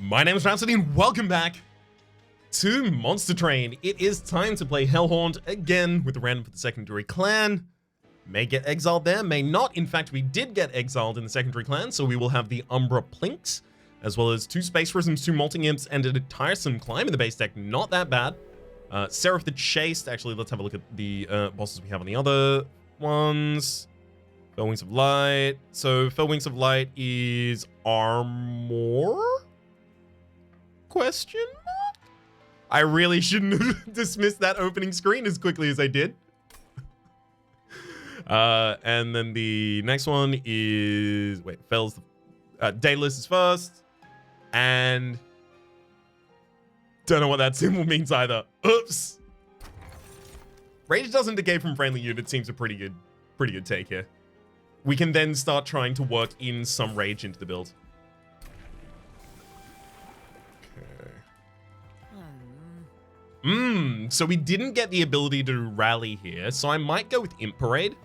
My name is Rhapsody and welcome back to Monster Train. It is time to play Hellhaunt again with the random for the secondary clan. May get exiled there, may not. In fact, we did get exiled in the secondary clan, so we will have the Umbra Plinks, as well as 2 Space Prisms, 2 Molting Imps, and a tiresome climb in the base deck. Not that bad. Seraph the Chased. Actually, let's have a look at the bosses we have on the other ones. Fell Wings of Light. So, Fell Wings of Light is armor? Question mark? I really shouldn't have dismissed that opening screen as quickly as I did. And then the next one is... Wait, Fell's... Daedalus is first. And... Don't know what that symbol means either. Oops. Rage doesn't decay from friendly units seems a pretty good take here. We can then start trying to work in some rage into the build. So we didn't get the ability to rally here, so I might go with Imp Parade.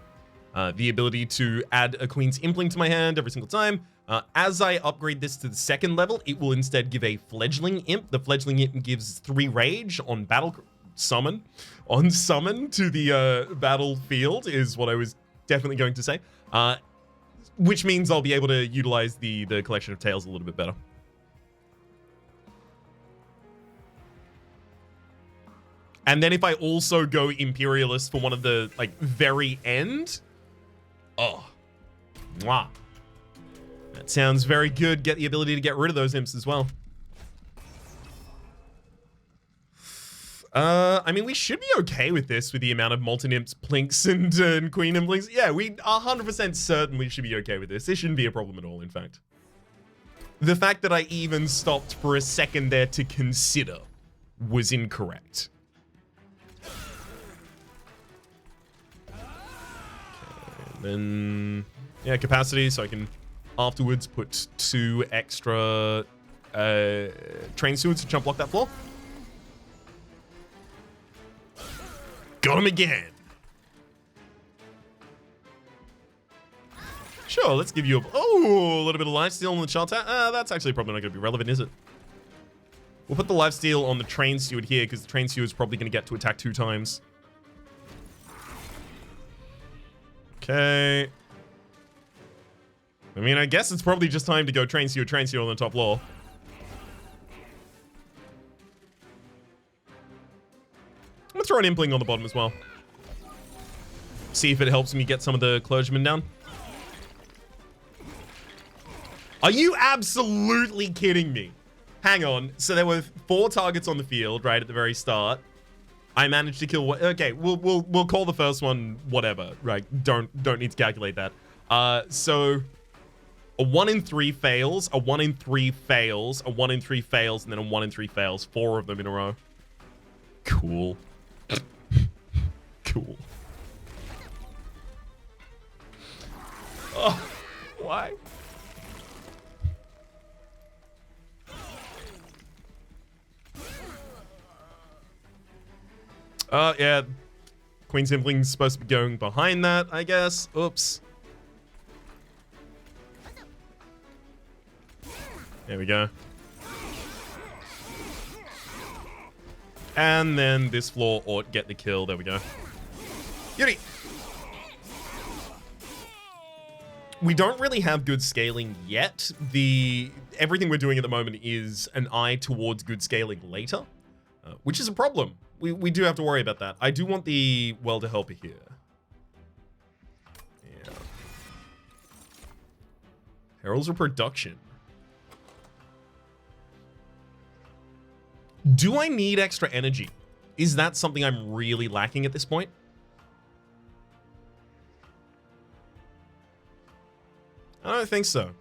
The ability to add a Queen's Impling to my hand every single time. As I upgrade this to the 2nd level, it will instead give a Fledgling Imp. The Fledgling Imp gives 3 rage on battle summon. On summon to the battlefield is what I was definitely going to say. Which means I'll be able to utilize the collection of tails a little bit better. And then if I also go Imperialist for one of the, like, very end. Oh. Mwah. That sounds very good. Get the ability to get rid of those imps as well. I mean, we should be okay with this with the amount of Molten Imps, Plinks, and Queen Implings. Yeah, we 100% certainly should be okay with this. This shouldn't be a problem at all, in fact. The fact that I even stopped for a second there to consider was incorrect. Then, yeah, capacity, so I can afterwards put 2 extra train suits to jump block that floor. Got him again. Sure, let's give you a little bit of lifesteal on the chart. That's actually probably not going to be relevant, is it? We'll put the lifesteal on the train steward here because the train steward is probably going to get to attack 2 times. Okay. I mean, I guess it's probably just time to go train steward on the top floor. I'm gonna throw an Impling on the bottom as well. See if it helps me get some of the clergymen down. Are you absolutely kidding me? Hang on. So there were 4 targets on the field right at the very start. I managed to kill one. Okay, we'll call the first one whatever. Right? Don't need to calculate that. So a 1 in 3 fails, a 1 in 3 fails, a 1 in 3 fails, and then a 1 in 3 fails. 4 of them in a row. Cool. Cool. Oh, why? Yeah. Queen's Impling's supposed to be going behind that, I guess. Oops. There we go. And then this floor ought get the kill. There we go. Beauty! We don't really have good scaling yet. Everything we're doing at the moment is an eye towards good scaling later, which is a problem. We do have to worry about that. I do want the Welder Helper here. Yeah. Heralds of Production. Do I need extra energy? Is that something I'm really lacking at this point? I don't think so.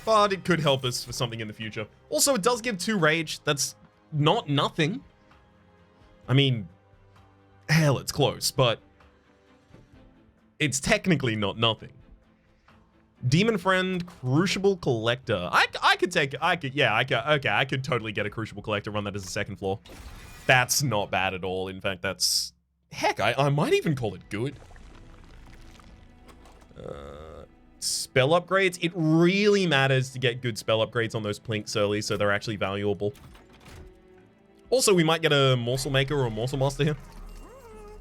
But it could help us for something in the future. Also, it does give 2 rage. That's not nothing. I mean, hell, it's close, but it's technically not nothing. Demon Friend, Crucible Collector. I could totally get a Crucible Collector, run that as a 2nd floor. That's not bad at all. In fact, that's... Heck, I might even call it good. spell upgrades. It really matters to get good spell upgrades on those plinks early so they're actually valuable. Also, we might get a morsel maker or a morsel master here.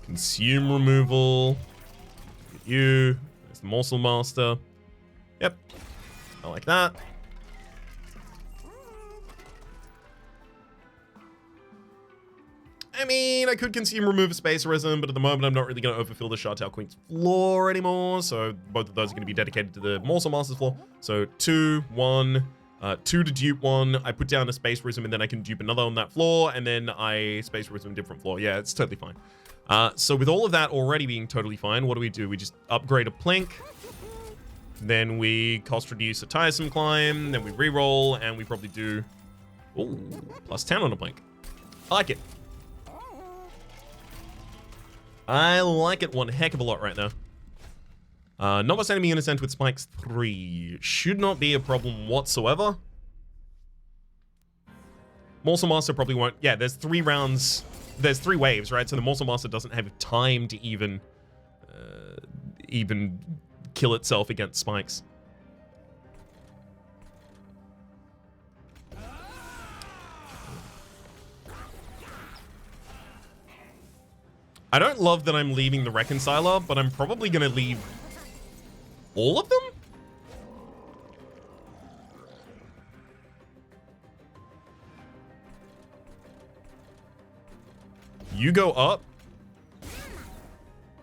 Consume removal. Get you. There's the morsel master. Yep. I like that. I mean, I could consume remove a space resin, but at the moment I'm not really going to overfill the Chartel Queen's floor anymore. So both of those are going to be dedicated to the Morsel Master's floor. So 2, 1, 2 to dupe one. I put down a space prism and then I can dupe another on that floor. And then I space prism a different floor. Yeah, it's totally fine. So with all of that already being totally fine, what do? We just upgrade a plink. Then we cost reduce a tiresome climb. Then we re-roll and we probably do plus 10 on a plink. I like it. I like it one heck of a lot right now. Novice enemy innocent with spikes 3. Should not be a problem whatsoever. Morsel Master probably won't. Yeah, there's 3 rounds. There's 3 waves, right? So the Morsel Master doesn't have time to even kill itself against spikes. I don't love that I'm leaving the Reconciler, but I'm probably going to leave all of them? You go up.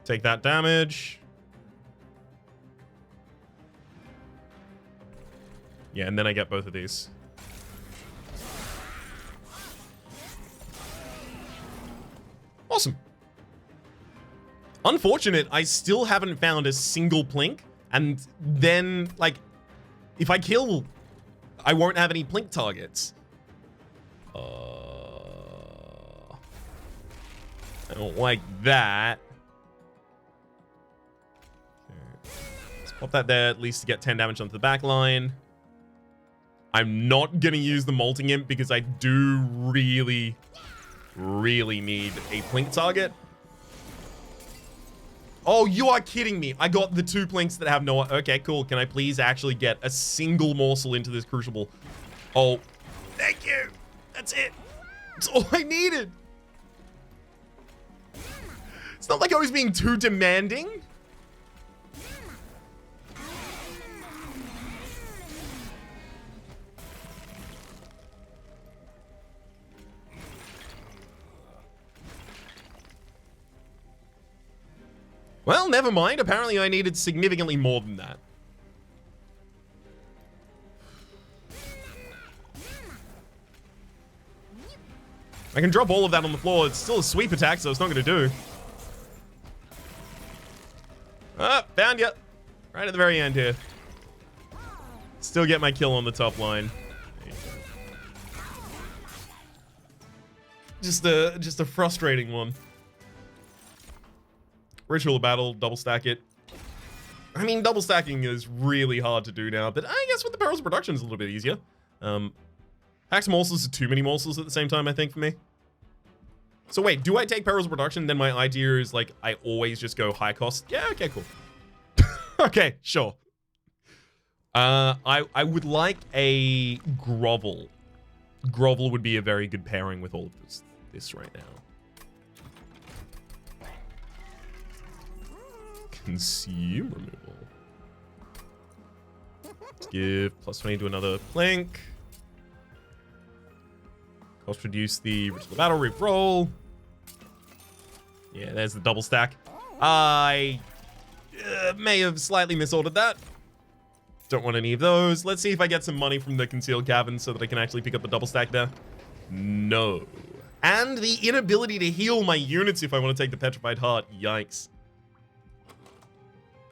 Take that damage. Yeah, and then I get both of these. Awesome. Unfortunate, I still haven't found a single plink, and then, like, if I kill, I won't have any plink targets. I don't like that. Okay. Let's pop that there, at least to get 10 damage onto the back line. I'm not gonna use the Molting Imp because I do really, really need a plink target. Oh, you are kidding me. I got the 2 plinks that have no... Okay, cool. Can I please actually get a single morsel into this crucible? Oh, thank you. That's it. That's all I needed. It's not like I was being too demanding. Well, never mind. Apparently I needed significantly more than that. I can drop all of that on the floor. It's still a sweep attack, so it's not going to do. Ah, found you. Right at the very end here. Still get my kill on the top line. Just a frustrating one. Ritual Battle, double stack it. I mean, double stacking is really hard to do now, but I guess with the Perils of Production is a little bit easier. Packs morsels are too many morsels at the same time, I think, for me. So wait, do I take Perils of Production? Then my idea is, like, I always just go high cost. Yeah, okay, cool. Okay, sure. I would like a Grovel. Grovel would be a very good pairing with all of this right now. Consume removal. Let's give plus 20 to another plink. Cost reduce the Ritual Battle, re-roll. Yeah, there's the double stack. I may have slightly misordered that. Don't want any of those. Let's see if I get some money from the Concealed Cavern so that I can actually pick up the double stack there. No. And the inability to heal my units if I want to take the Petrified Heart. Yikes.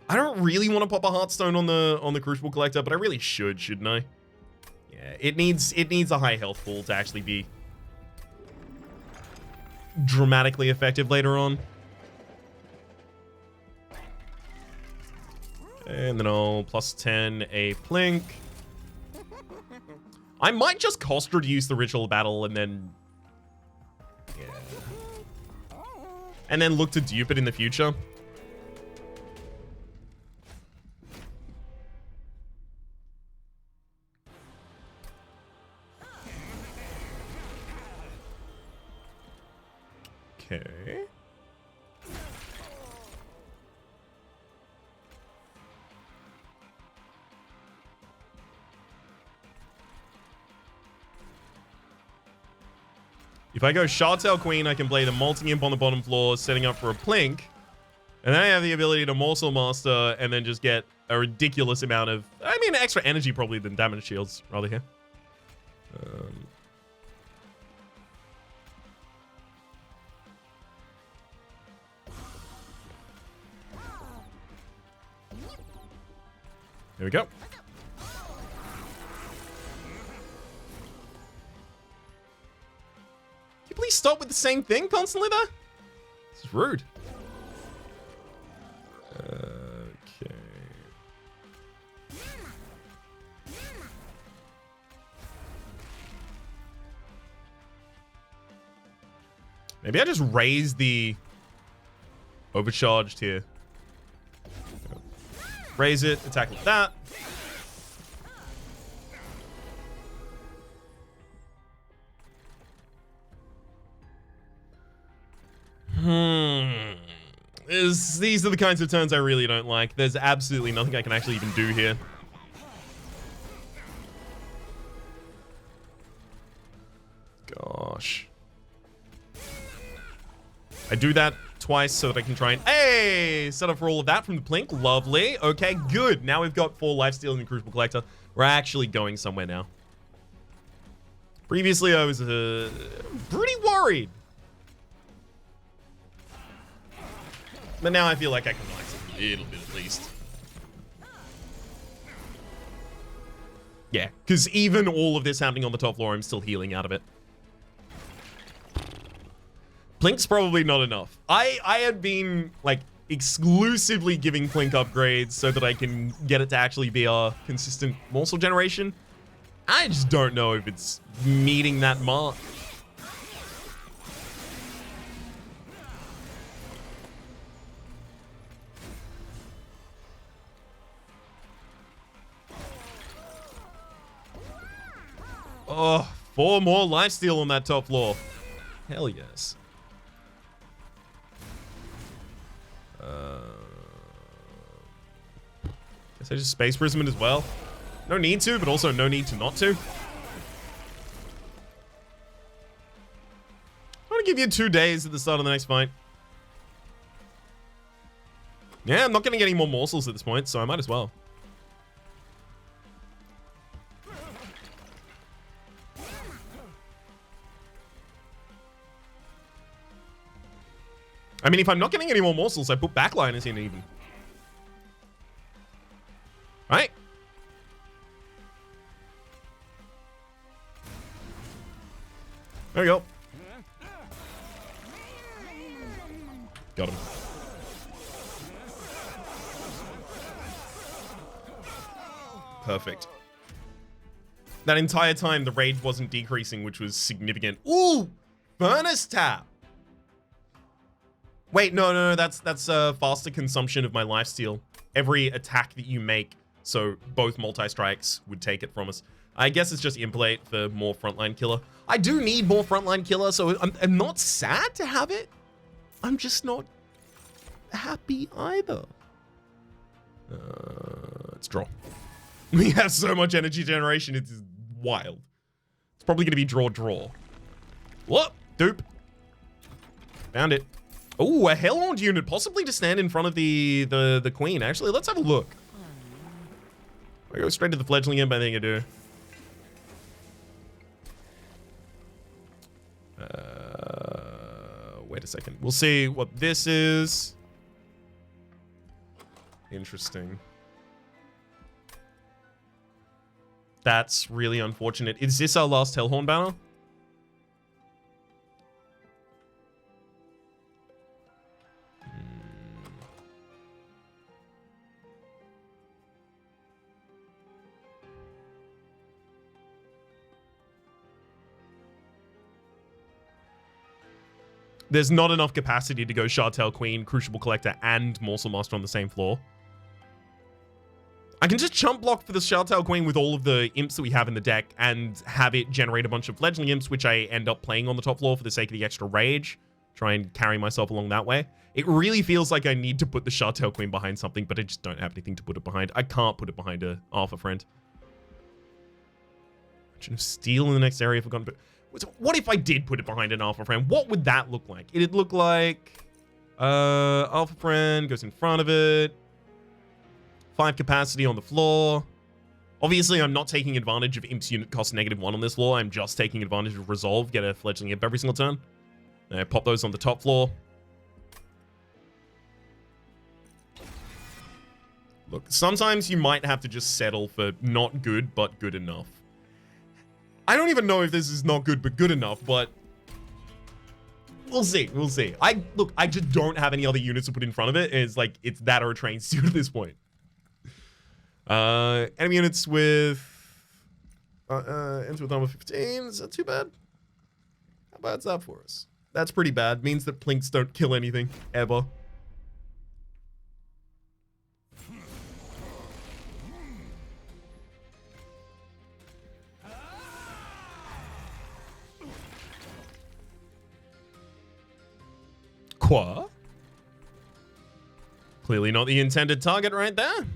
I don't really want to pop a Heartstone on the Crucible Collector, but I really should, shouldn't I? Yeah, it needs a high health pool to actually be dramatically effective later on. And then I'll plus 10 a plink. I might just cost reduce the Ritual Battle and then... yeah. And then look to dupe it in the future. Okay. If I go Shardtail Queen, I can play the Molting Imp on the bottom floor, setting up for a Plink. And then I have the ability to Morsel Master and then just get a ridiculous amount of, I mean, extra energy probably than damage shields, rather here. There we go. Can you please stop with the same thing constantly there? This is rude. Okay. Maybe I just raise the overcharged here. Raise it, attack with that. These are the kinds of turns I really don't like. There's absolutely nothing I can actually even do here. Gosh. I do that twice so that I can try and... Hey! Set up for all of that from the Plink. Lovely. Okay, good. Now we've got 4 lifesteal in the Crucible Collector. We're actually going somewhere now. Previously, I was pretty worried. But now I feel like I can relax a little bit at least. Yeah, because even all of this happening on the top floor, I'm still healing out of it. Plink's probably not enough. I had been, like, exclusively giving Plink upgrades so that I can get it to actually be a consistent morsel generation. I just don't know if it's meeting that mark. Oh, 4 more lifesteal on that top floor. Hell yes. Guess I just Space Prism it as well. No need to, but also no need to not to. I want to give you 2 days at the start of the next fight. Yeah, I'm not getting any more morsels at this point, so I might as well. I mean, if I'm not getting any more morsels, I put backliners in even. Right? There we go. Got him. Perfect. That entire time, the rage wasn't decreasing, which was significant. Ooh! Furnace tap! Wait, no, that's faster consumption of my lifesteal. Every attack that you make, so both multi-strikes would take it from us. I guess it's just implate for more frontline killer. I do need more frontline killer, so I'm not sad to have it. I'm just not happy either. Let's draw. We have so much energy generation, it's wild. It's probably gonna be draw. What? Dupe. Found it. Oh, a Hellhound unit, possibly to stand in front of the queen. Actually, let's have a look. I go straight to the Fledgling Imp, I think I do. Wait a second. We'll see what this is. Interesting. That's really unfortunate. Is this our last Hellhorn banner? There's not enough capacity to go Shardtail Queen, Crucible Collector, and Morsel Master on the same floor. I can just chump block for the Shardtail Queen with all of the imps that we have in the deck and have it generate a bunch of Fledgling Imps, which I end up playing on the top floor for the sake of the extra rage. Try and carry myself along that way. It really feels like I need to put the Chartel Queen behind something, but I just don't have anything to put it behind. I can't put it behind a Alpha Friend. Imagine Steel in the next area forgotten. But what if I did put it behind an Alpha Friend? What would that look like? It'd look like Alpha Friend goes in front of it. 5 capacity on the floor. Obviously, I'm not taking advantage of Imp's unit cost -1 on this floor. I'm just taking advantage of Resolve. Get a Fledgling Imp every single turn. Pop those on the top floor. Look, sometimes you might have to just settle for not good, but good enough. I don't even know if this is not good, but good enough, but we'll see. We'll see. Look, I just don't have any other units to put in front of it. It's like, it's that or a train suit at this point. Enemy units with ends with armor 15. Is that too bad? How bad's that for us? That's pretty bad. Means that plinks don't kill anything ever. Qua? Clearly not the intended target right there.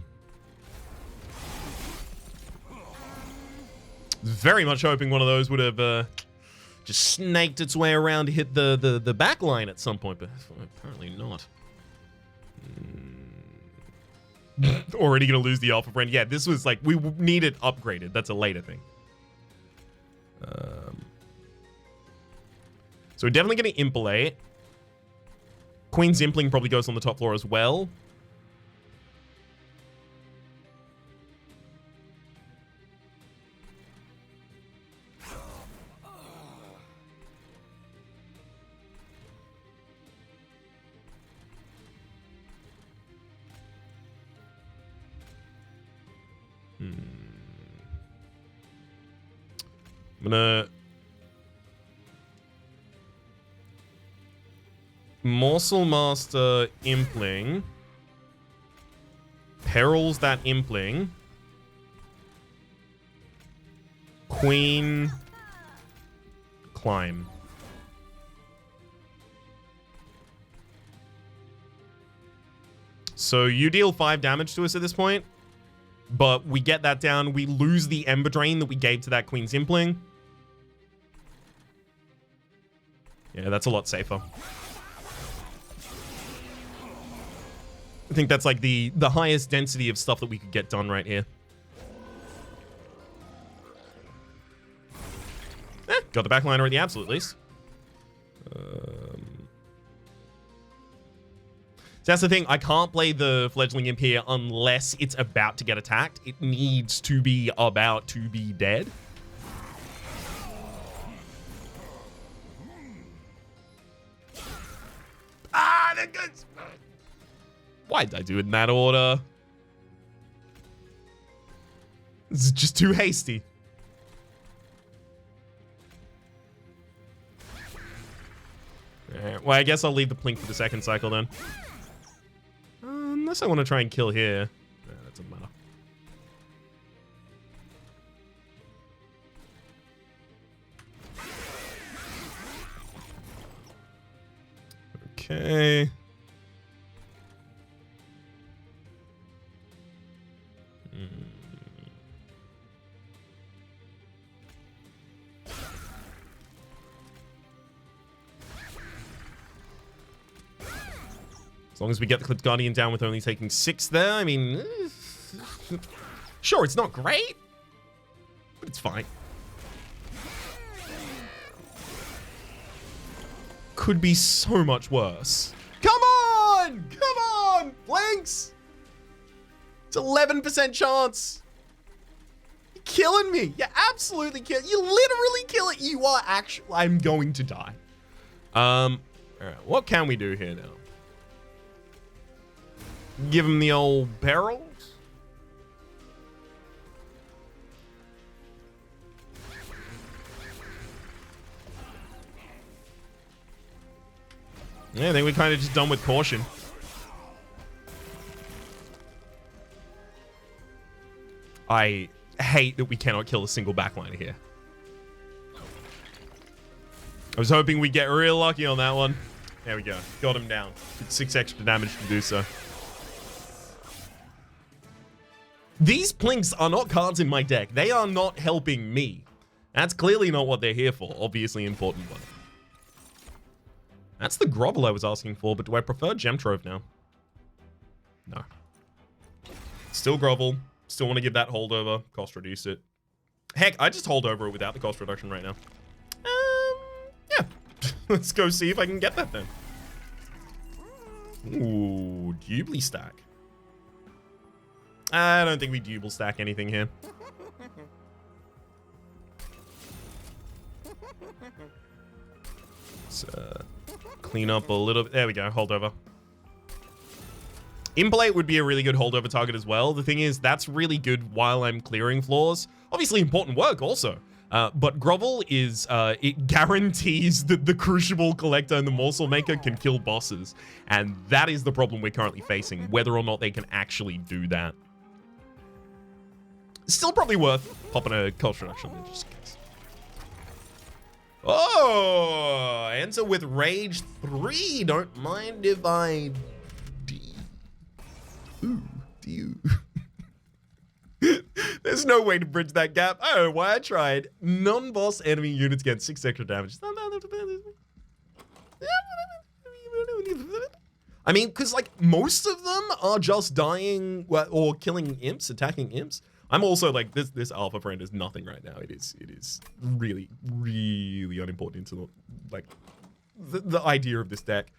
Very much hoping one of those would have just snaked its way around to hit the back line at some point, but apparently not. Already gonna lose the Alpha Friend. Yeah, this was like, we need it upgraded. That's a later thing. So we're definitely gonna Impelate. Queen's Impling probably goes on the top floor as well. I'm gonna Morsel Master Impling. Perils that Impling. Queen Climb. So you deal 5 damage to us at this point, but we get that down. We lose the Ember Drain that we gave to that Queen's Impling. Yeah, that's a lot safer. I think that's like the highest density of stuff that we could get done right here. Got the backliner at the absolute least. So that's the thing. I can't play the Fledgling Imp here unless it's about to get attacked. It needs to be about to be dead. Ah, that good. Why did I do it in that order? This is just too hasty. Alright, well, I guess I'll leave the Plink for the second cycle then. Unless I want to try and kill here. That doesn't matter. Okay. As long as we get the Clipped Guardian down with only taking 6 there, I mean... Sure, it's not great, but it's fine. Could be so much worse. Come on! Come on! Blinks! It's 11% chance. You're killing me. You're absolutely killing. You literally kill it. You are actually... I'm going to die. Alright, what can we do here now? Give him the old barrels. Yeah, I think we're kind of just done with caution. I hate that we cannot kill a single backliner here. I was hoping we'd get real lucky on that one. There we go. Got him down. Did 6 extra damage to do so. These plinks are not cards in my deck. They are not helping me. That's clearly not what they're here for. Obviously important one. That's the Grovel I was asking for, but do I prefer Gem Trove now? No. Still Grovel. Still want to give that holdover. Cost reduce it. Heck, I just hold over it without the cost reduction right now. Yeah. Let's go see if I can get that then. Ooh, Dubly stack. I don't think we Dubble stack anything here. Let's clean up a little bit. There we go, holdover. Impalate would be a really good holdover target as well. The thing is, that's really good while I'm clearing floors. Obviously important work also. But Grovel is, it guarantees that the Crucible Collector and the Morsel Maker can kill bosses. And that is the problem we're currently facing, whether or not they can actually do that. Still probably worth popping a cost reduction in just in case. Oh, enter with Rage 3. Don't mind if I... Ooh, do you... There's no way to bridge that gap. I don't know why I tried. Non-boss enemy units get 6 extra damage. I mean, because like most of them are just dying or killing imps, attacking imps. I'm also like this alpha friend is nothing right now. It is really unimportant to like the idea of this deck.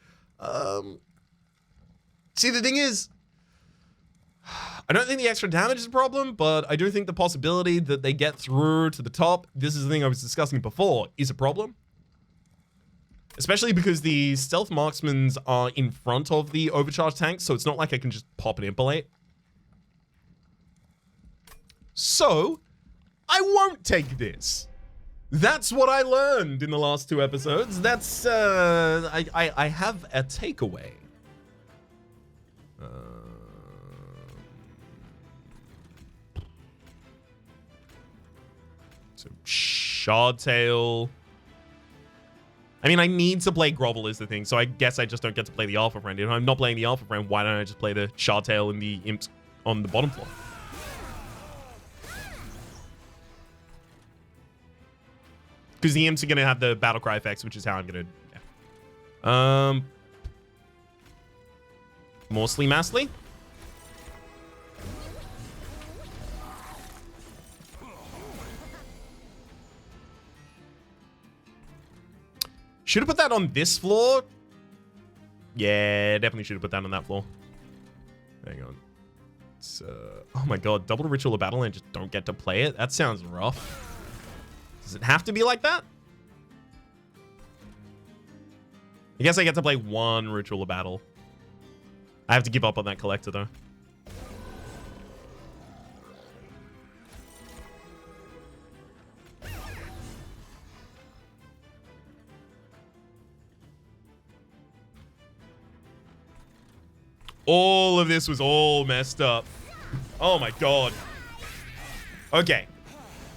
See, the thing is, I don't think the extra damage is a problem, but I do think the possibility that they get through to the top, this is the thing I was discussing before, is a problem. Especially because the stealth marksmans are in front of the overcharged tanks, so it's not like I can just pop an Impalate. So, I won't take this. That's what I learned in the last 2 episodes. That's, I have a takeaway. So, Shardtail. I mean, I need to play Grovel is the thing, so I guess I just don't get to play the Alpha Friend. If I'm not playing the Alpha Friend, why don't I just play the Shardtail and the Imps on the bottom floor? Because the Imps are going to have the Battlecry effects, which is how I'm going to... Yeah. Morsley Mastley? Should have put that on this floor. Yeah, definitely should have put that on that floor. Hang on. It's, oh my god, double Ritual of Battle and just don't get to play it? That sounds rough. Does it have to be like that? I guess I get to play 1 Ritual of Battle. I have to give up on that collector though. All of this was all messed up. Oh my god. Okay.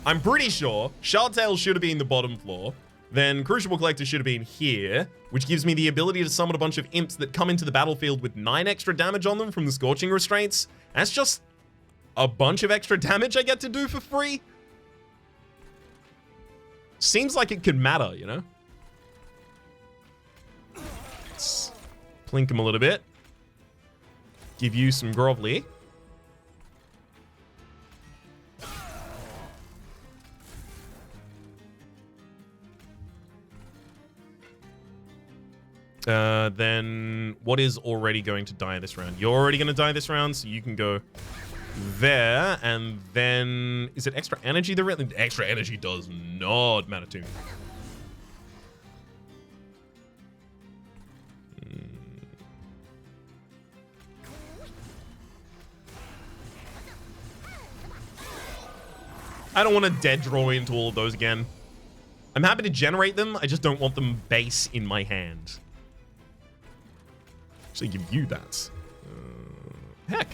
I'm pretty sure Shardtail should have been the bottom floor. Then Crucible Collector should have been here, which gives me the ability to summon a bunch of imps that come into the battlefield with 9 extra damage on them from the Scorching Restraints. That's just a bunch of extra damage I get to do for free. Seems like it could matter, you know? Let's plink him a little bit. Give you some Grovely. Then what is already going to die this round? You're already going to die this round, so you can go there, and then is it extra energy? The extra energy does not matter to me. I don't want to dead draw into all of those again. I'm happy to generate them. I just don't want them base in my hand. Actually, give you that. Heck.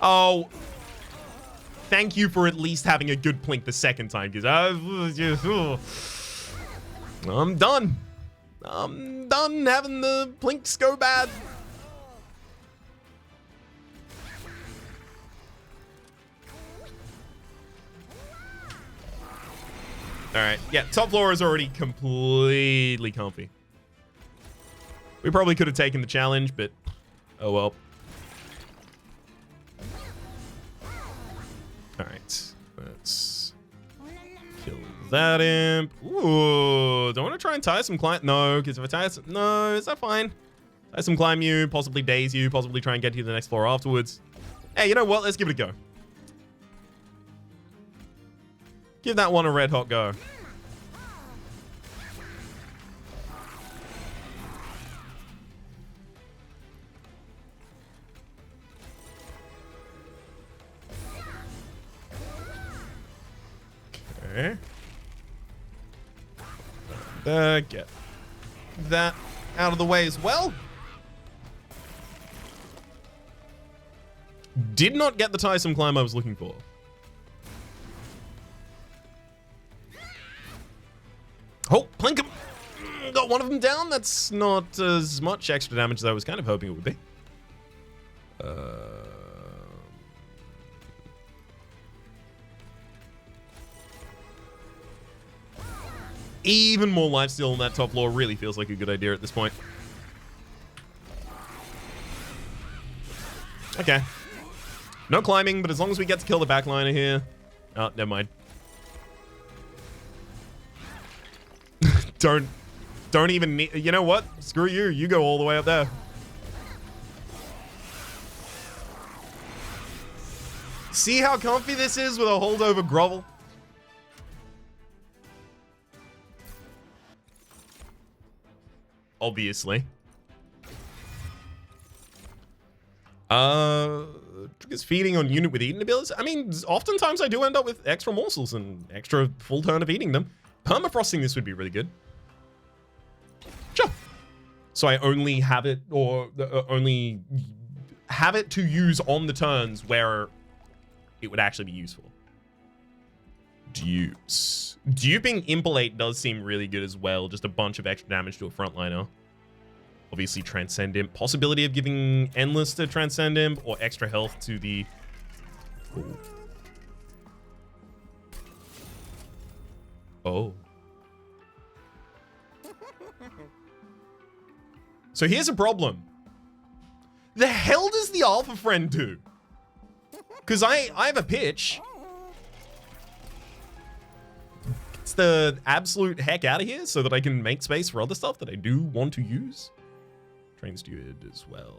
Oh. Thank you for at least having a good plink the second time, because I'm done. I'm done having the plinks go bad. Alright, yeah, top floor is already completely comfy. We probably could have taken the challenge, but oh well. Alright, let's kill that imp. Ooh, don't want to try and tie some climb. No, because if I tie some, no, is that fine? Tie some climb you, possibly daze you, possibly try and get you to the next floor afterwards. Hey, you know what? Let's give it a go. Give that one a red hot go. Okay. Get that out of the way as well. Did not get the tiresome climb I was looking for. Oh, plink him. Got one of them down. That's not as much extra damage as I was kind of hoping it would be. Even more lifesteal on that top floor really feels like a good idea at this point. Okay. No climbing, but as long as we get to kill the backliner here. Oh, never mind. Don't even need, you know what? Screw you. You go all the way up there. See how comfy this is with a holdover grovel? Obviously. Triggers feeding on unit with eating abilities. I mean, oftentimes I do end up with extra morsels and extra full turn of eating them. Permafrosting this would be really good. Sure. So I only have it, or only have it to use on the turns where it would actually be useful. Dupes. Duping Impalate does seem really good as well. Just a bunch of extra damage to a frontliner. Obviously, Transcendimp. Possibility of giving Endless to Transcendimp or extra health to the... Ooh. Oh. So here's a problem. The hell does the Alpha Friend do? Because I have a pitch. It's the absolute heck out of here so that I can make space for other stuff that I do want to use. Train Steward as well.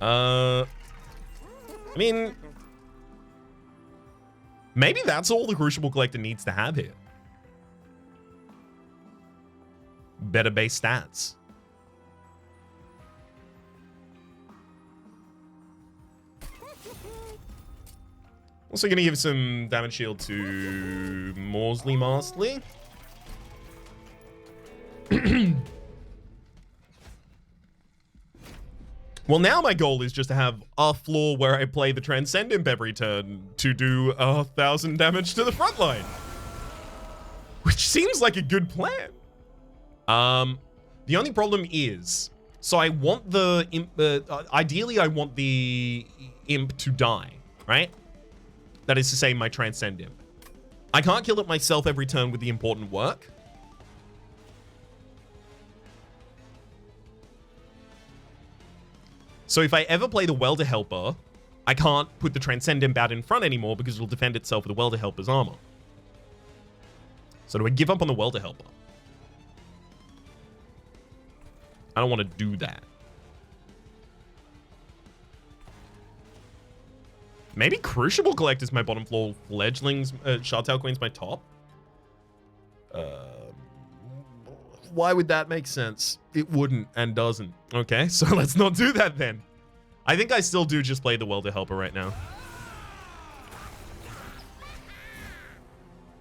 I mean, maybe that's all the Crucible Collector needs to have here. Better base stats. Also gonna give some damage shield to Morsley Masterly. Well, now my goal is just to have a floor where I play the Transcendimp every turn to do 1,000 damage to the front line. Which seems like a good plan. The only problem is, so I want the imp, ideally I want the imp to die, right? That is to say, my Transcendimp. I can't kill it myself every turn with the important work. So if I ever play the Welder Helper, I can't put the Transcendimp out in front anymore because it'll defend itself with the Welder Helper's armor. So do I give up on the Welder Helper? I don't want to do that. Maybe Crucible Collector's my bottom floor, Fledglings, Shardtail Queen's my top. Why would that make sense? It wouldn't and doesn't. Okay, so let's not do that then. I think I still do just play the Welder Helper right now.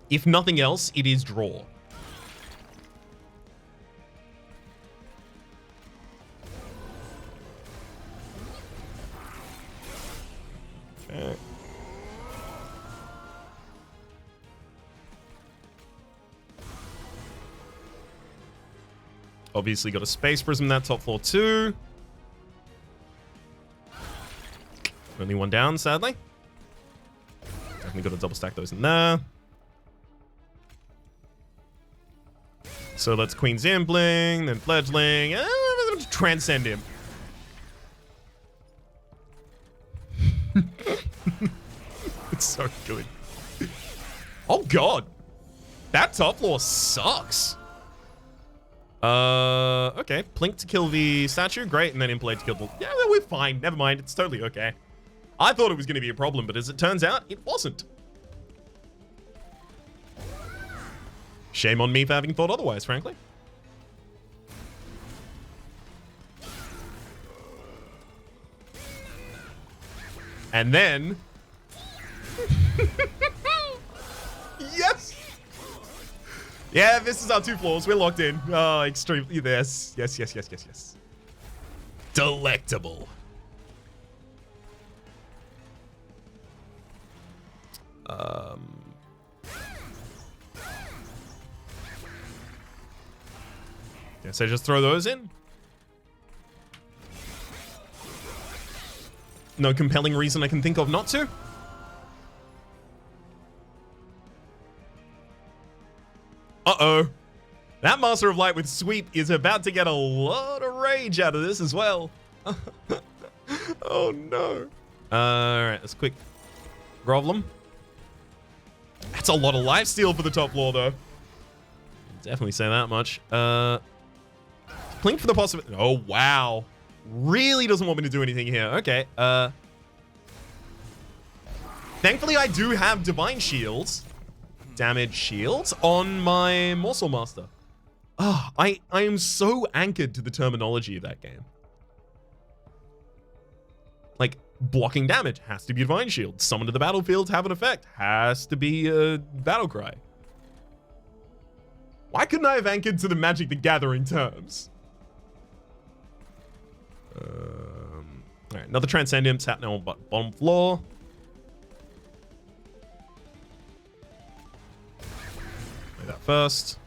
If nothing else, it is draw. Okay. Obviously got a Space Prism that top floor too. Only one down, sadly. Definitely got to double stack those in there. So let's Queen's Impling, then Fledgling, Transcendimp. It's so good. Oh god. That top floor sucks. Okay. Plink to kill the statue. Great. And then Implade to kill the... Yeah, we're fine. Never mind. It's totally okay. I thought it was going to be a problem, but as it turns out, it wasn't. Shame on me for having thought otherwise, frankly. And then... Yes! Yeah, this is our 2 floors. We're locked in. Oh, extremely. Yes. Yes. Delectable. Guess I just throw those in. No compelling reason I can think of not to. Uh-oh. That Master of Light with Sweep is about to get a lot of rage out of this as well. Oh, no. Alright, let's quick grovel him. That's a lot of lifesteal for the top floor, though. Definitely say that much. Plink for the possibility. Oh, wow. Really doesn't want me to do anything here. Okay. Thankfully, I do have Divine Shields. Damage shields on my Morsel Master. Ah, I am so anchored to the terminology of that game. Like, blocking damage has to be Divine Shield. Summon to the battlefield, have an effect. Has to be a Battle Cry. Why couldn't I have anchored to the Magic the Gathering terms? Alright, another Transcendimps happening on bottom floor. Play that first.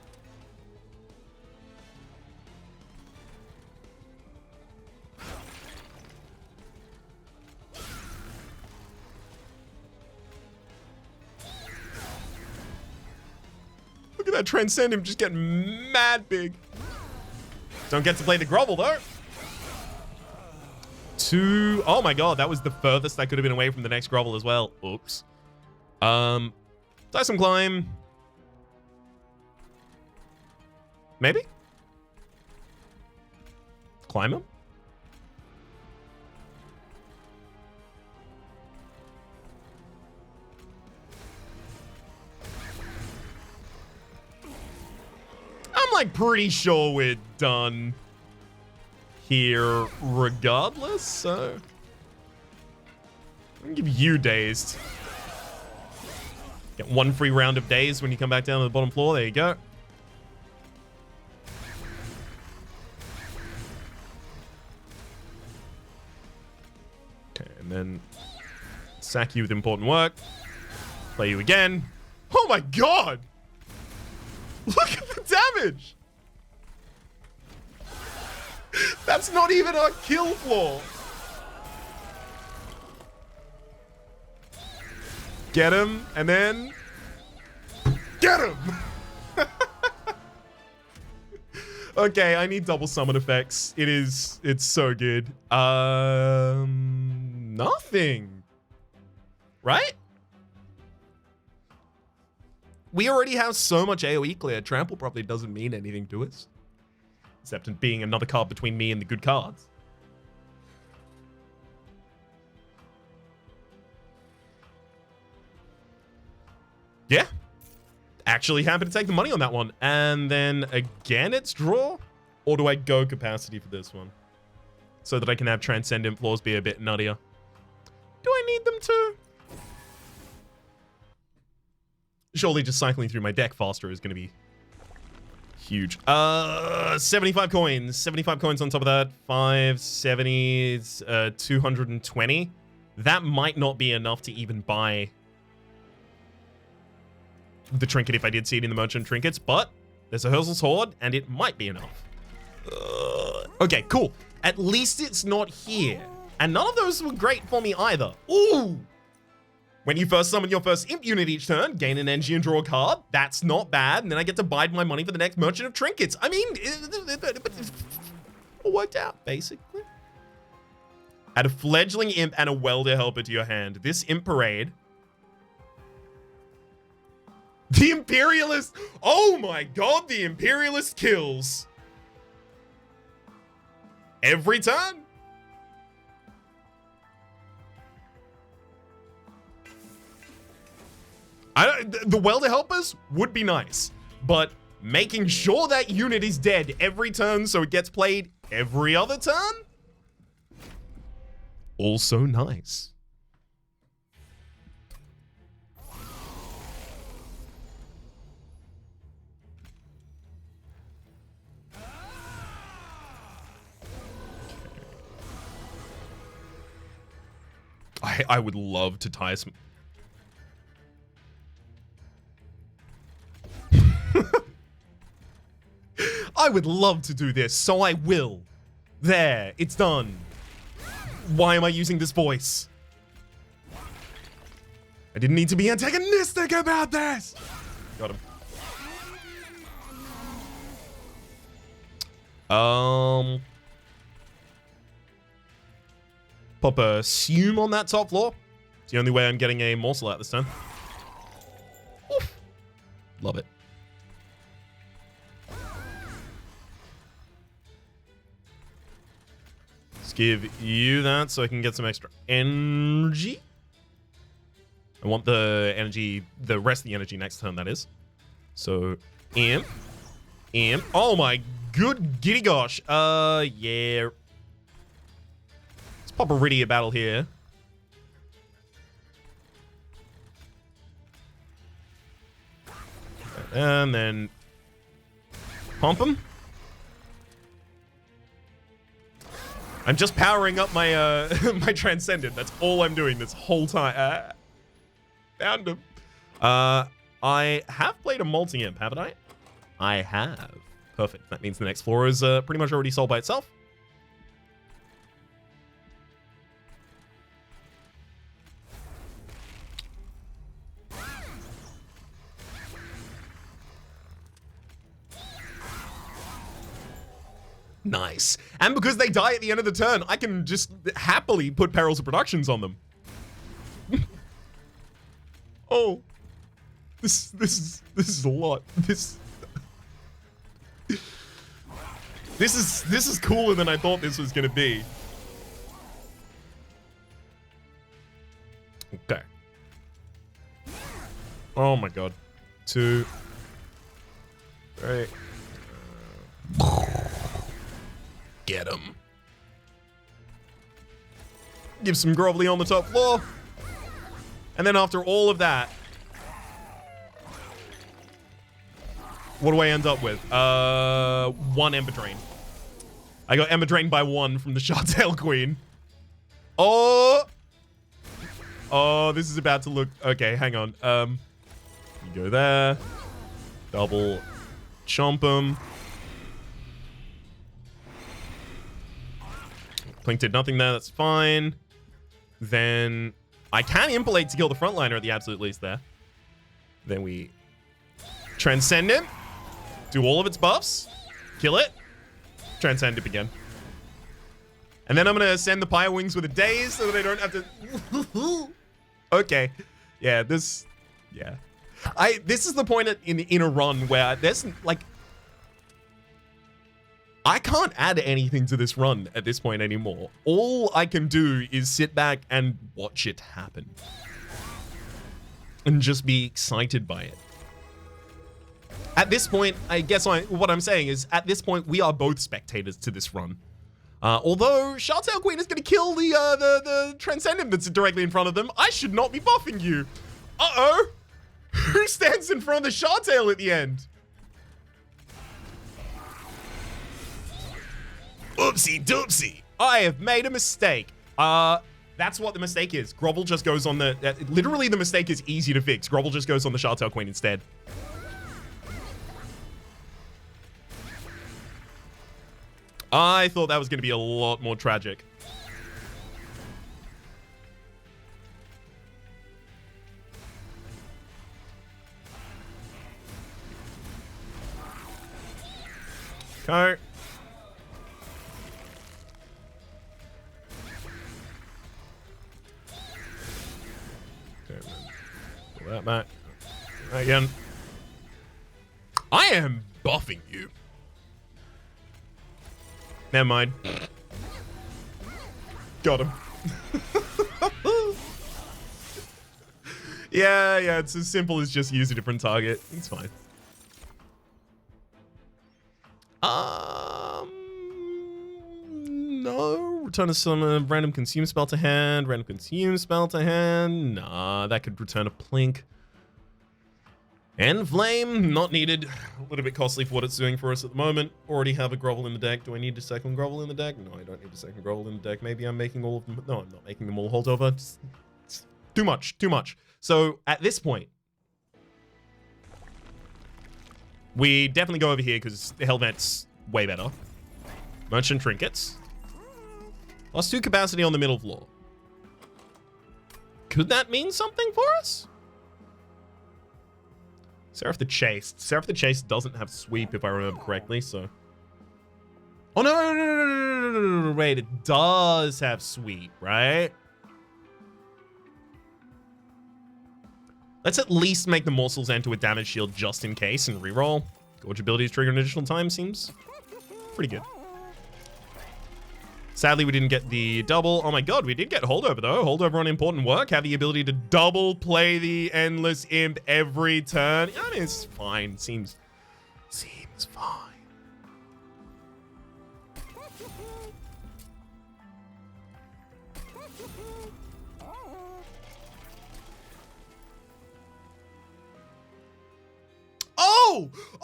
Look at that Transcendimp just getting mad big. Don't get to play the grovel though. Oh my god, that was the furthest I could have been away from the next grovel as well. Oops. Dyson Climb. Maybe? Climb him? I'm like pretty sure we're done here regardless, so I'm gonna give you dazed. Get one free round of days when you come back down to the bottom floor. There you go. Okay, and then sack you with important work. Play you again. Oh my god! Look at the damage! That's not even our kill floor. Get him, and then... Get him! Okay, I need double summon effects. It's so good. Nothing. Right? We already have so much AoE clear. Trample probably doesn't mean anything to us. Except in being another card between me and the good cards. Yeah. Actually happy to take the money on that one. And then again, it's draw? Or do I go capacity for this one? So that I can have Transcendent floors be a bit nuttier. Do I need them to? Surely just cycling through my deck faster is going to be huge. 75 coins. 75 coins on top of that. 570, 220. That might not be enough to even buy the trinket if I did see it in the merchant trinkets, but there's a Herzel's Horde, and it might be enough. Okay, cool. At least it's not here. And none of those were great for me either. Ooh! When you first summon your first imp unit each turn, gain an energy and draw a card. That's not bad. And then I get to bide my money for the next Merchant of Trinkets. I mean, it worked out, basically. Add a fledgling imp and a welder helper to your hand. This imp parade. The Imperialist. Oh my god, the Imperialist kills. Every turn. The welder helpers would be nice, but making sure that unit is dead every turn so it gets played every other turn? Also nice. I would love to tie some... I would love to do this, so I will. There, it's done. Why am I using this voice? I didn't need to be antagonistic about this. Got him. Pop a assume on that top floor. It's the only way I'm getting a morsel out this time. Oof. Love it. Let's give you that so I can get some extra energy. I want the energy, the rest of the energy next turn, that is. So, imp. Oh my good giddy gosh. Yeah. Let's pop a Iridia battle here. And then pump him. I'm just powering up my my Transcendent. That's all I'm doing this whole time. Found him. I have played a multi-imp, haven't I? I have. Perfect. That means the next floor is pretty much already sold by itself. Nice. And because they die at the end of the turn, I can just happily put Perils of Productions on them. Oh. This is a lot. This is cooler than I thought this was gonna be. Okay. Oh my god. 2, 3. Get him. Give some grovelly on the top floor. And then after all of that, what do I end up with? 1 Ember Drain. I got Ember Drained by 1 from the Shartail Queen. Oh! Oh, this is about to look... Okay, hang on. You go there. Double chomp him. Plink did nothing there, that's fine. Then I can Impalate to kill the frontliner at the absolute least there. Then we Transcendimp, do all of its buffs, kill it, Transcendimp again. And then I'm gonna send the Pyre Wings with a Daze so that I don't have to... Okay. Yeah, this... Yeah. This is the point in a run where there's, like... I can't add anything to this run at this point anymore. All I can do is sit back and watch it happen. And just be excited by it. At this point, I guess what I'm saying is, at this point, we are both spectators to this run. Although, Shartail Queen is going to kill the Transcendent that's directly in front of them, I should not be buffing you. Uh-oh! Who stands in front of the Shartail at the end? Oopsie doopsie. I have made a mistake. That's what the mistake is. Grovel just goes on the... literally, the mistake is easy to fix. Grovel just goes on the Shartail Queen instead. I thought that was going to be a lot more tragic. Okay. Pull that back. Again. I am buffing you. Never mind. Got him. Yeah, it's as simple as just use a different target. It's fine. No. Return a summon, random consume spell to hand, random consume spell to hand. Nah, that could return a plink. And flame, not needed. A little bit costly for what it's doing for us at the moment. Already have a grovel in the deck. Do I need a second grovel in the deck? No, I don't need a second grovel in the deck. Maybe I'm making all of them. No, I'm not making them all holdover. Just too much, too much. So at this point, we definitely go over here because the Hellvent's way better. Merchant Trinkets. +2 capacity on the middle floor. Could that mean something for us? Seraph the Chase. Seraph the Chase doesn't have sweep, if I remember correctly, so... Oh, no. Wait, it does have sweep, right? Let's at least make the Morsels into a damage shield just in case and reroll. Gorge abilities trigger an additional time seems pretty good. Sadly, we didn't get the double. Oh my god, we did get holdover though. Holdover on important work. Have the ability to double play the Endless Imp every turn. I mean, it's fine. Seems fine.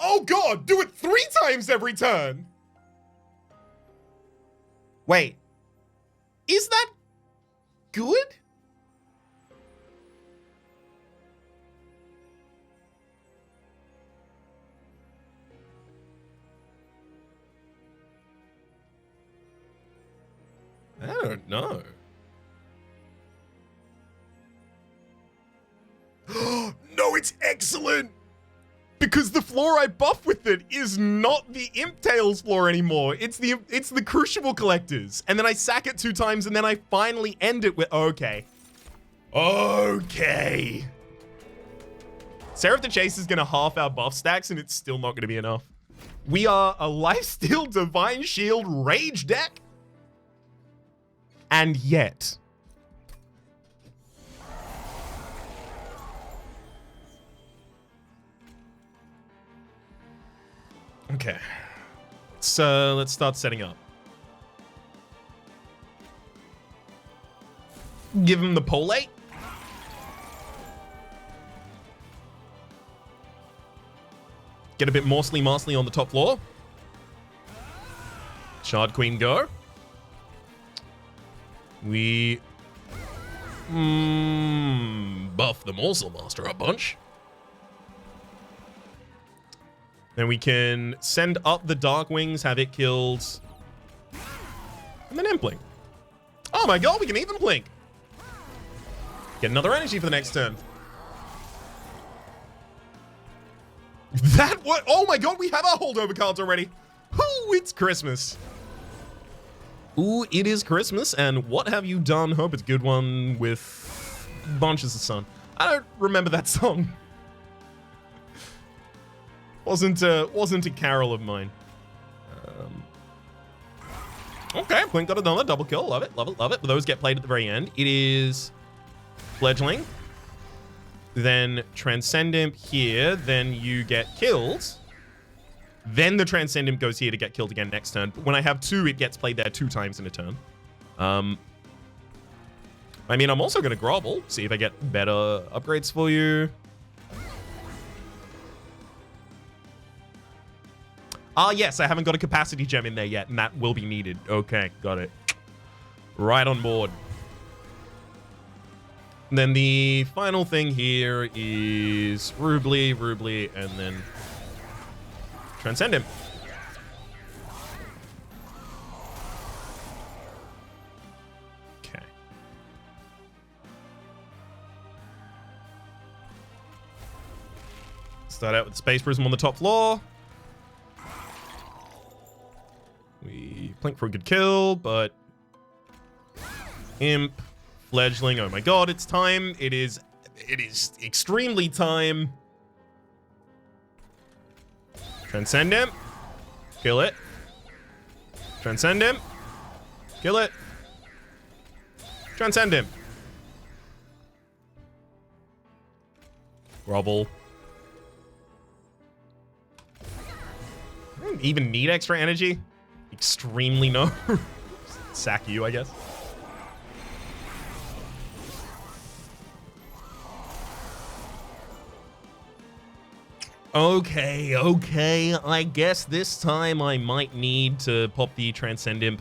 Oh god, do it 3 times every turn. Wait, is that good? I don't know. No, it's excellent! Because the floor I buff with it is not the Imp Tails floor anymore. It's the Crucible Collectors. And then I sack it 2 times and then I finally end it with... Okay. Okay. Seraph the Chase is going to half our buff stacks and it's still not going to be enough. We are a Lifesteal Divine Shield Rage deck. And yet... Okay, so let's start setting up. Give him the Polate. Get a bit Morsely on the top floor. Shard Queen go. We buff the Morsel Master a bunch. Then we can send up the Dark Wings, have it killed. And then Implink. Oh my god, we can even Blink. Get another energy for the next turn. That what? Oh my god, we have our holdover cards already. Ooh, it's Christmas. Ooh, it is Christmas. And what have you done? Hope it's a good one with Bunches of Sun. I don't remember that song. Wasn't a carol of mine. Okay, Blink got another double kill. Love it, love it, love it. But those get played at the very end. It is Fledgling. Then Transcendimp here. Then you get killed. Then the Transcendimp goes here to get killed again next turn. But when I have 2, it gets played there 2 times in a turn. I mean, I'm also going to grovel. See if I get better upgrades for you. Ah, yes, I haven't got a capacity gem in there yet, and that will be needed. Okay, got it. Right on board. And then the final thing here is Rubly, and then Transcendimp. Start out with the Space Prism on the top floor. We blink for a good kill, but... Imp, Fledgling, oh my god, it's time. It is extremely time. Transcendimp, kill it. Transcendimp, kill it. Transcendimp. Grovel. I don't even need extra energy. Extremely no. Sack you, I guess. Okay. I guess this time I might need to pop the Transcendimp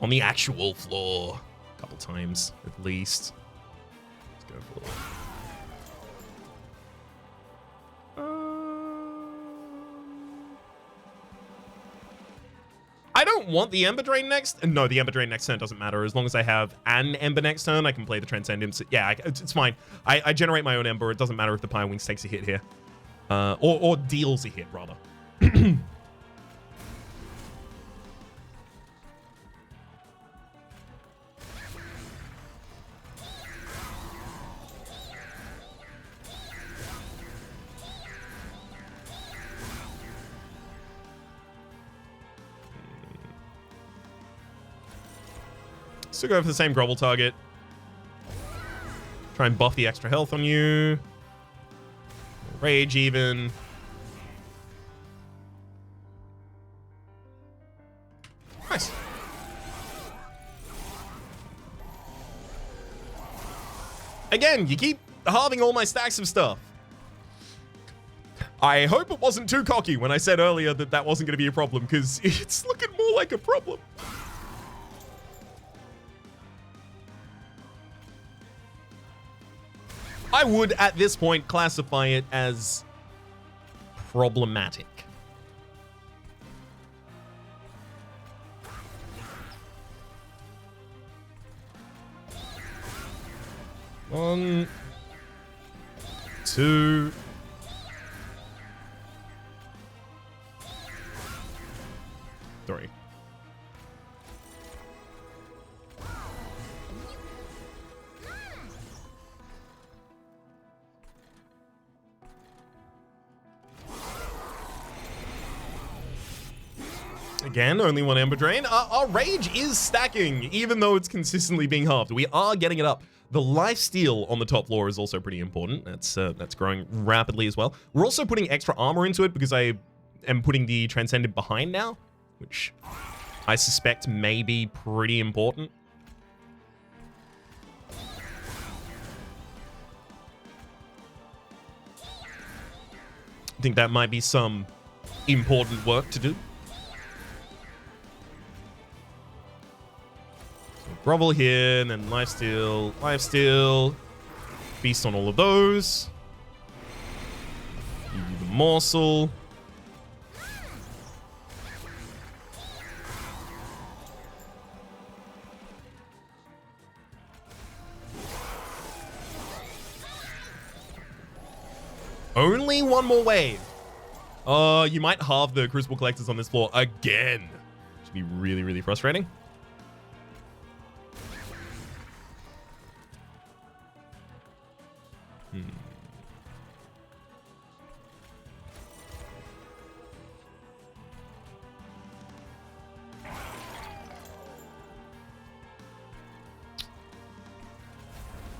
on the actual floor. A couple times, at least. Let's go for it. I don't want the Ember Drain next. No, the Ember Drain next turn doesn't matter. As long as I have an Ember next turn, I can play the Transcendimps. Yeah, it's fine. I generate my own Ember. It doesn't matter if the Pyre Wings takes a hit here. Or deals a hit, rather. Still go for the same Grovel target. Try and buff the extra health on you. Rage even. Nice. Again, you keep halving all my stacks of stuff. I hope it wasn't too cocky when I said earlier that that wasn't going to be a problem, because it's looking more like a problem. I would, at this point, classify it as problematic. One, two, three. Again, only one Ember Drain. Our Rage is stacking, even though it's consistently being halved. We are getting it up. The lifesteal on the top floor is also pretty important. That's growing rapidly as well. We're also putting extra armor into it because I am putting the Transcendent behind now, which I suspect may be pretty important. I think that might be some important work to do. Grovel here, and then lifesteal, feast on all of those. Give you the morsel. Only one more wave. You might halve the Crucible Collectors on this floor again. Should be really, really frustrating.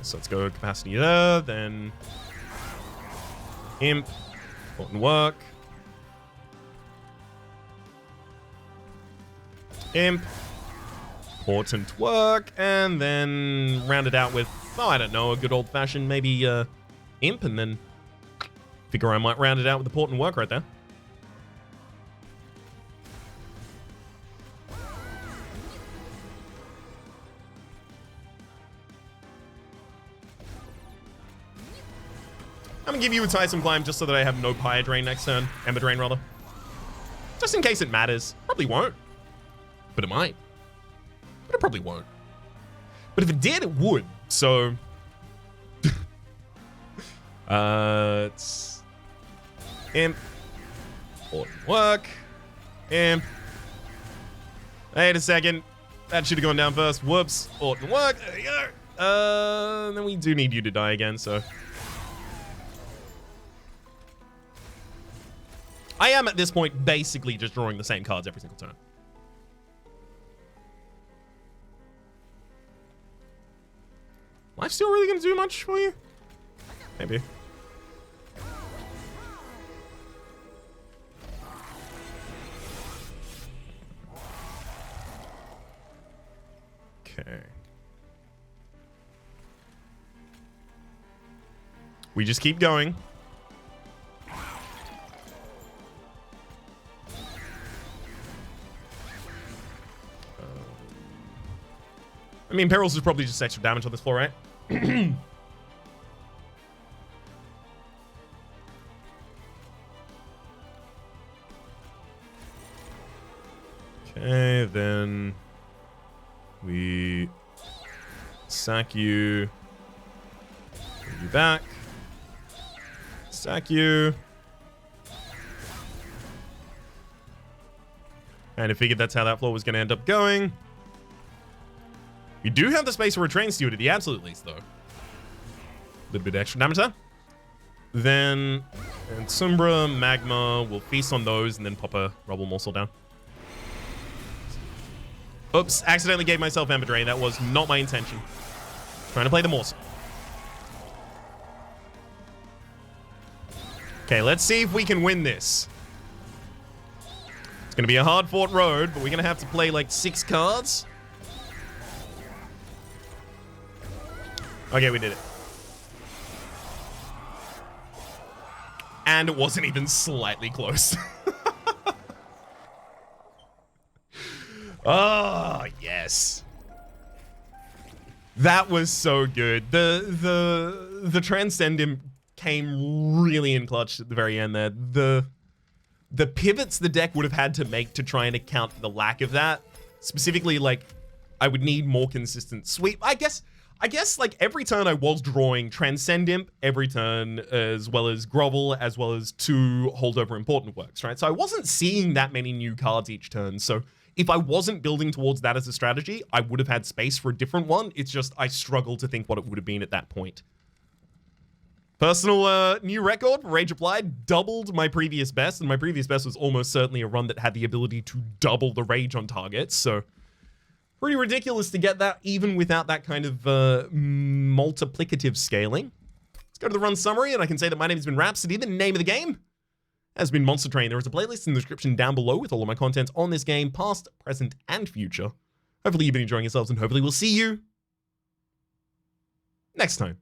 So let's go capacity there, then Imp, important work. Imp, important work, and then round it out with, oh, I don't know, a good old-fashioned maybe Imp, and then figure I might round it out with important work right there. I'm gonna give you a Tyson Climb just so that I have no Pyre Drain next turn. Ember Drain, rather. Just in case it matters. Probably won't. But it might. But it probably won't. But if it did, it would. So... it's... Imp. Wouldn't work. Imp. Wait a second. That should have gone down first. Whoops. Wouldn't work. There you go. Then we do need you to die again, so. I am at this point basically just drawing the same cards every single turn. Life still really gonna do much for you? Maybe. Okay. We just keep going. I mean, Perils is probably just extra damage on this floor, right? Okay, then we sack you, bring you back, sack you, and I figured that's how that floor was going to end up going. We do have the space for a train steward at the absolute least, though. A little bit extra damage there. Then, and Sombra, Magma, we'll feast on those and then pop a Rubble Morsel down. Oops, accidentally gave myself Ember Drain. That was not my intention. Trying to play the Morsel. Okay, let's see if we can win this. It's going to be a hard-fought road, but we're going to have to play like 6 cards. Okay, we did it. And it wasn't even slightly close. Oh, yes. That was so good. The Transcendimps came really in clutch at the very end there. The pivots the deck would have had to make to try and account for the lack of that. Specifically, like, I would need more consistent sweep. I guess like every turn I was drawing Transcendimp every turn, as well as Grovel, as well as 2 holdover important works, right? So I wasn't seeing that many new cards each turn. So if I wasn't building towards that as a strategy, I would have had space for a different one. It's just I struggle to think what it would have been at that point. Personal new record, Rage Applied, doubled my previous best, and my previous best was almost certainly a run that had the ability to double the rage on targets, so pretty ridiculous to get that even without that kind of multiplicative scaling. Let's go to the run summary, and I can say that my name has been Rhapsody. The name of the game has been Monster Train. There is a playlist in the description down below with all of my content on this game, past, present, and future. Hopefully you've been enjoying yourselves, and hopefully we'll see you next time.